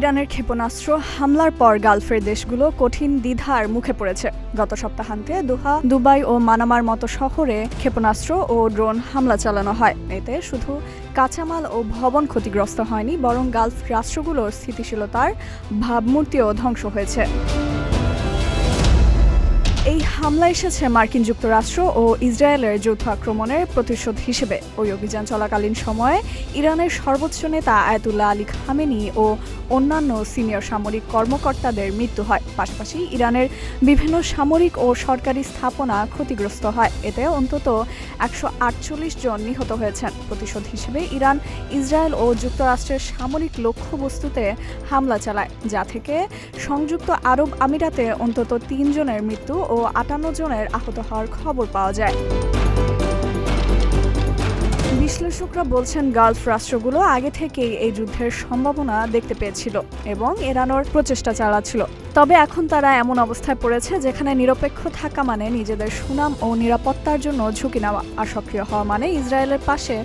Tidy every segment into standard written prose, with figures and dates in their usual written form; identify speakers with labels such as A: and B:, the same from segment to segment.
A: ইরানের ক্ষেপণাস্ত্র হামলার পর গালফের দেশগুলো কঠিন দ্বিধার মুখে পড়েছে। গত সপ্তাহান্তে দোহা, দুবাই ও মানামার মতো শহরে ক্ষেপণাস্ত্র ও ড্রোন হামলা চালানো হয়। এতে শুধু কাঁচামাল ও ভবন ক্ষতিগ্রস্ত হয়নি, বরং গালফ রাষ্ট্রগুলোর স্থিতিশীলতার ভাবমূর্তিও ধ্বংস হয়েছে। এই হামলা এসেছে মার্কিন যুক্তরাষ্ট্র ও ইসরায়েলের যৌথ আক্রমণের প্রতিশোধ হিসেবে। ওই অভিযান চলাকালীন সময়ে ইরানের সর্বোচ্চ নেতা আয়াতুল্লাহ আলী খামেনি ও অন্যান্য সিনিয়র সামরিক কর্মকর্তাদের মৃত্যু হয়। পাশাপাশি ইরানের বিভিন্ন সামরিক ও সরকারি স্থাপনা ক্ষতিগ্রস্ত হয়। এতে অন্তত 148 জন নিহত হয়েছেন। প্রতিশোধ হিসেবে ইরান ইসরায়েল ও যুক্তরাষ্ট্রের সামরিক লক্ষ্যবস্তুতে হামলা চালায়, যা থেকে সংযুক্ত আরব আমিরাতে অন্তত 3 জনের মৃত্যু ও 58 জনের আহত হওয়ার খবর পাওয়া যায়। বিশ্লেষকরা বলছেন, গালফ রাষ্ট্রগুলো আগে থেকেই এই যুদ্ধের সম্ভাবনা দেখতে পেয়েছিল এবং এড়ানোর প্রচেষ্টা চালাচ্ছিল। তবে এখন তারা এমন অবস্থায় পড়েছে যেখানে নিরপেক্ষ থাকা মানে নিজেদের সুনাম ও নিরাপত্তার জন্য ঝুঁকি নেওয়া, আর সক্রিয় হওয়া মানে ইসরায়েলের পাশে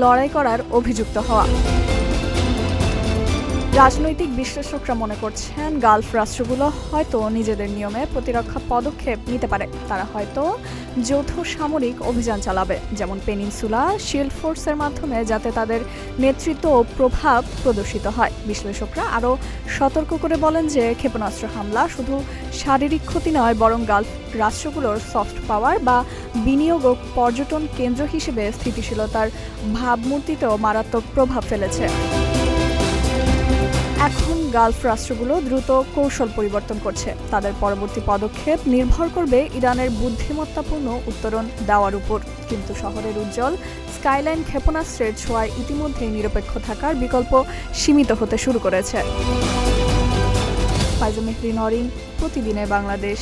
A: লড়াই করার অভিযুক্ত হওয়া। রাজনৈতিক বিশ্লেষকরা মনে করছেন, গালফ রাষ্ট্রগুলো হয়তো নিজেদের নিয়মে প্রতিরক্ষা পদক্ষেপ নিতে পারে। তারা হয়তো যৌথ সামরিক অভিযান চালাবে, যেমন পেনিনসুলা শিল্ড ফোর্সের মাধ্যমে, যাতে তাদের নেতৃত্ব ও প্রভাব প্রদর্শিত হয়। বিশ্লেষকরা আরও সতর্ক করে বলেন যে ক্ষেপণাস্ত্র হামলা শুধু শারীরিক ক্ষতি নয়, বরং গালফ রাষ্ট্রগুলোর সফট পাওয়ার বা বিনিয়োগ ও পর্যটন কেন্দ্র হিসেবে স্থিতিশীলতার ভাবমূর্তিতেও মারাত্মক প্রভাব ফেলেছে। এখন গালফ রাষ্ট্রগুলো দ্রুত কৌশল পরিবর্তন করছে। তাদের পরবর্তী পদক্ষেপ নির্ভর করবে ইরানের বুদ্ধিমত্তাপূর্ণ উত্তরণ দেওয়ার উপর। কিন্তু শহরের উজ্জ্বল স্কাইলাইন ক্ষেপণাস্ত্রের ছোঁয়ায় ইতিমধ্যেই নিরপেক্ষ থাকার বিকল্প সীমিত হতে শুরু করেছে। ফাইজা মেহরি নরিন, প্রতিদিনের বাংলাদেশ।